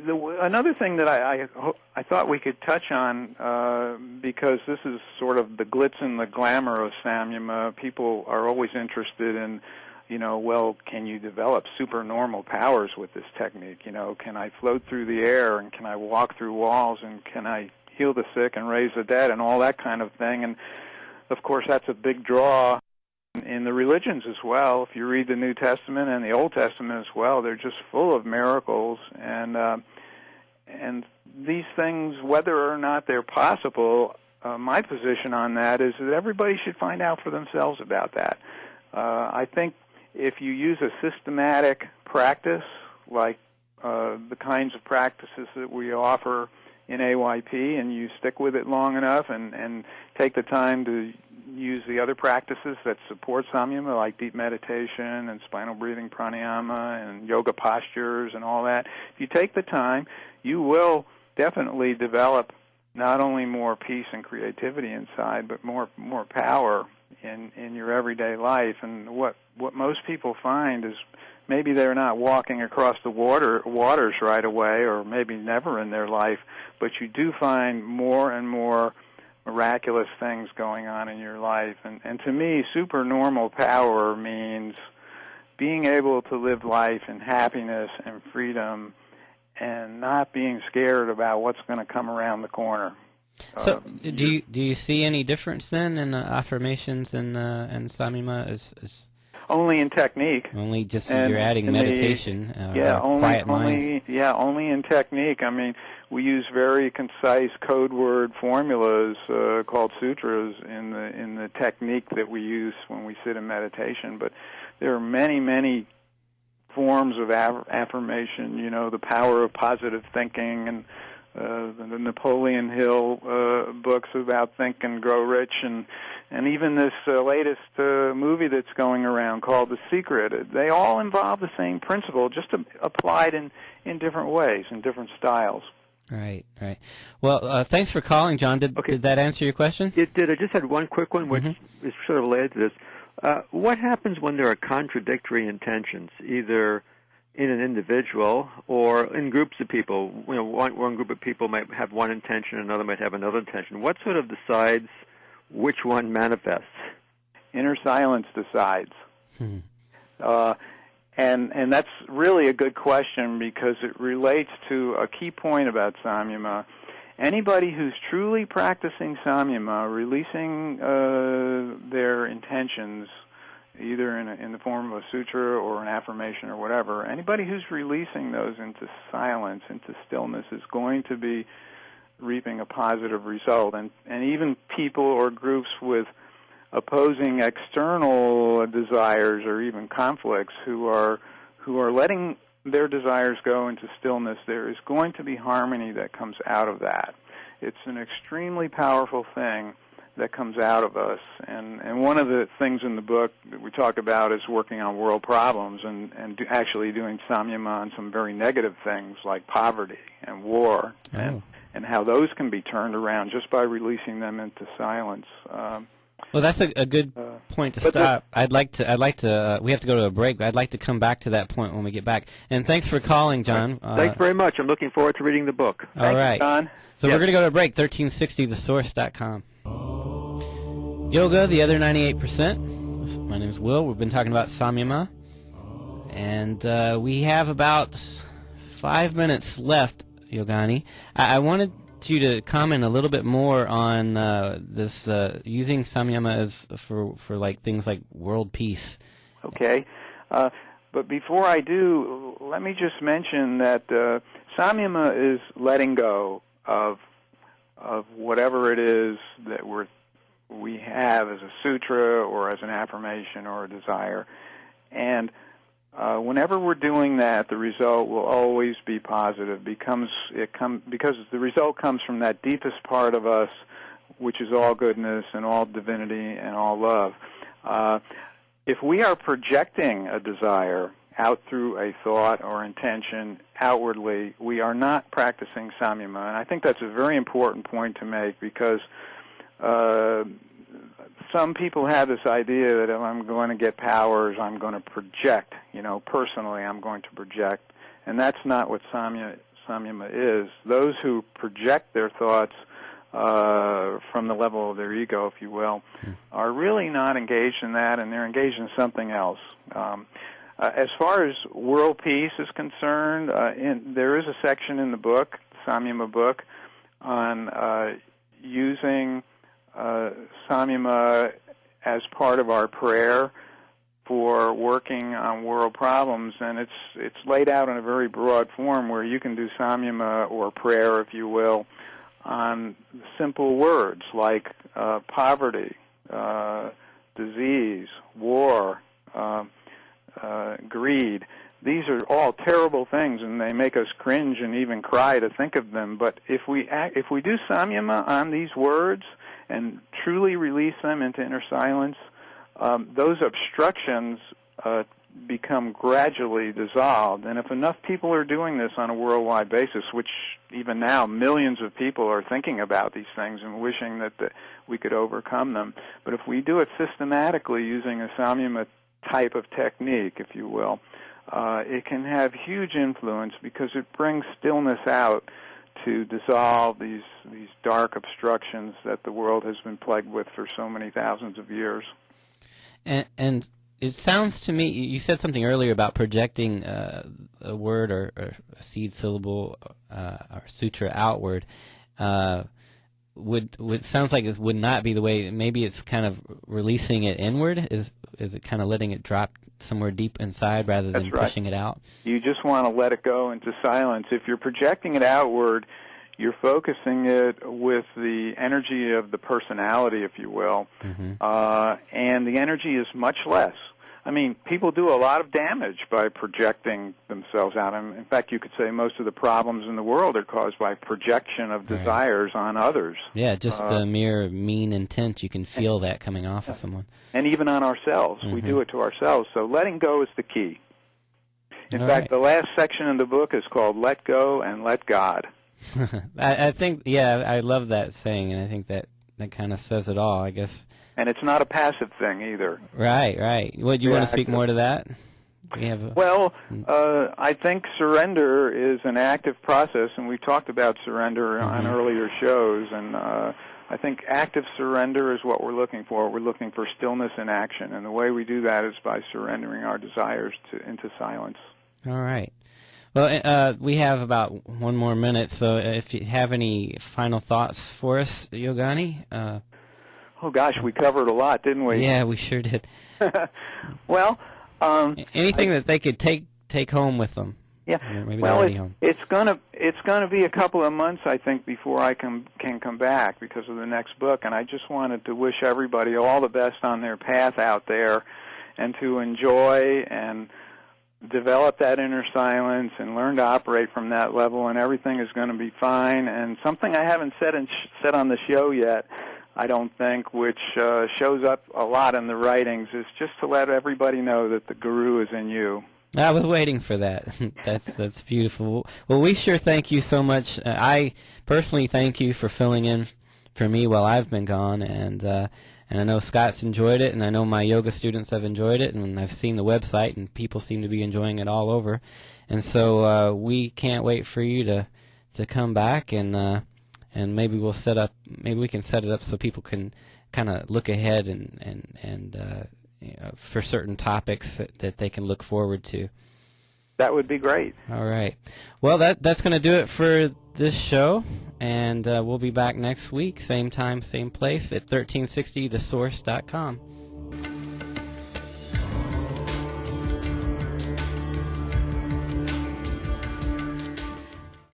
another thing that I thought we could touch on, because this is sort of the glitz and the glamour of Samyama. People are always interested in, well, can you develop supernormal powers with this technique? Can I float through the air, and can I walk through walls, and can I heal the sick and raise the dead, and all that kind of thing? And of course, that's a big draw in the religions as well. If you read the New Testament and the Old Testament as well, they're just full of miracles, and these things, whether or not they're possible, my position on that is that everybody should find out for themselves about that. I think if you use a systematic practice, like the kinds of practices that we offer in AYP, and you stick with it long enough and take the time to use the other practices that support Samyama, like deep meditation and spinal breathing pranayama and yoga postures and all that. If you take the time, you will definitely develop not only more peace and creativity inside, but more power in your everyday life. And what most people find is maybe they're not walking across the waters right away, or maybe never in their life, but you do find more and more miraculous things going on in your life. And to me, supernormal power means being able to live life in happiness and freedom and not being scared about what's going to come around the corner. So, do you see any difference then in affirmations and Samyama? Only in technique. Only just you're adding meditation, quiet mind. Only in technique. I mean, we use very concise code word formulas called sutras in the technique that we use when we sit in meditation. But there are many forms of affirmation. The power of positive thinking, and the Napoleon Hill books about Think and Grow Rich, and even this latest movie that's going around called The Secret. They all involve the same principle, just applied in different ways, in different styles. Right. Well, thanks for calling, John. Did that answer your question? It did. I just had one quick one, which is sort of related to this. What happens when there are contradictory intentions, either in an individual or in groups of people? One group of people might have one intention, another might have another intention. What sort of decides which one manifests? Inner silence decides. And that's really a good question, because it relates to a key point about Samyama. Anybody who's truly practicing Samyama, releasing their intentions, either in the form of a sutra or an affirmation or whatever, anybody who's releasing those into silence, into stillness, is going to be reaping a positive result. And even people or groups with opposing external desires or even conflicts who are letting their desires go into stillness, there is going to be harmony that comes out of that. It's an extremely powerful thing that comes out of us. And one of the things in the book that we talk about is working on world problems and actually doing Samyama on some very negative things like poverty and war, and how those can be turned around just by releasing them into silence. Well, that's a good point to stop. I'd like to. We have to go to a break. I'd like to come back to that point when we get back. And thanks for calling, John. Thanks very much. I'm looking forward to reading the book. All right, you, John. So we're going to go to a break. 1360thesource.com. Yoga, the other 98%. My name is Will. We've been talking about Samyama, and we have about 5 minutes left, Yogani. I wanted you to comment a little bit more on this using Samyama as for like things like world peace. Okay, but before I do, let me just mention that Samyama is letting go of whatever it is that we have as a sutra or as an affirmation or a desire, and whenever we're doing that, the result will always be positive. Because the result comes from that deepest part of us, which is all goodness and all divinity and all love. If we are projecting a desire out through a thought or intention outwardly, we are not practicing Samyama. And I think that's a very important point to make, because some people have this idea that if I'm going to get powers, I'm going to project, personally I'm going to project. And that's not what Samyama Samyama is. Those who project their thoughts from the level of their ego, if you will, are really not engaged in that, and they're engaged in something else. As far as world peace is concerned, there is a section in the book, Samyama book, on using Samyama as part of our prayer for working on world problems, and it's laid out in a very broad form where you can do Samyama or prayer, if you will, on simple words like poverty, disease, war, greed. These are all terrible things, and they make us cringe and even cry to think of them. But if we do Samyama on these words and truly release them into inner silence, those obstructions become gradually dissolved. And if enough people are doing this on a worldwide basis, which even now millions of people are thinking about these things and wishing that we could overcome them, but if we do it systematically using a Samyama type of technique, if you will, it can have huge influence because it brings stillness out to dissolve these dark obstructions that the world has been plagued with for so many thousands of years. And it sounds to me, you said something earlier about projecting a word or a seed syllable or sutra outward. Would sounds like it would not be the way. Maybe it's kind of releasing it inward. Is it kind of letting it drop somewhere deep inside rather than pushing it out? You just want to let it go into silence. If you're projecting it outward, you're focusing it with the energy of the personality, if you will, and the energy is much less. I mean, people do a lot of damage by projecting themselves out. In fact, you could say most of the problems in the world are caused by projection of desires on others. Yeah, just the mere mean intent, you can feel that coming off of someone. And even on ourselves. We do it to ourselves. So letting go is the key. In fact, the last section in the book is called Let Go and Let God. I think, I love that saying, and I think that kind of says it all, I guess. And it's not a passive thing either. Right. Would you want to speak more to that? I think surrender is an active process, and we talked about surrender on earlier shows, and I think active surrender is what we're looking for. We're looking for stillness in action, and the way we do that is by surrendering our desires into silence. All right. Well, we have about 1 more minute, so if you have any final thoughts for us, Yogani? Oh, gosh, we covered a lot, didn't we? Yeah, we sure did. Well, anything that they could take home with them. Yeah. Maybe home. It's gonna be a couple of months, I think, before I can come back because of the next book, and I just wanted to wish everybody all the best on their path out there, and to enjoy and develop that inner silence and learn to operate from that level, and everything is going to be fine. And something I haven't said on the show yet, I don't think, which shows up a lot in the writings, is just to let everybody know that the guru is in you. I was waiting for that. That's beautiful. Well, we sure thank you so much. I personally thank you for filling in for me while I've been gone, and I know Scott's enjoyed it, and I know my yoga students have enjoyed it, and I've seen the website, and people seem to be enjoying it all over. And so we can't wait for you to come back, and maybe we can set it up so people can kind of look ahead and for certain topics that they can look forward to. That would be great. All right. Well, that's going to do it for this show, and we'll be back next week, same time, same place, at 1360thesource.com.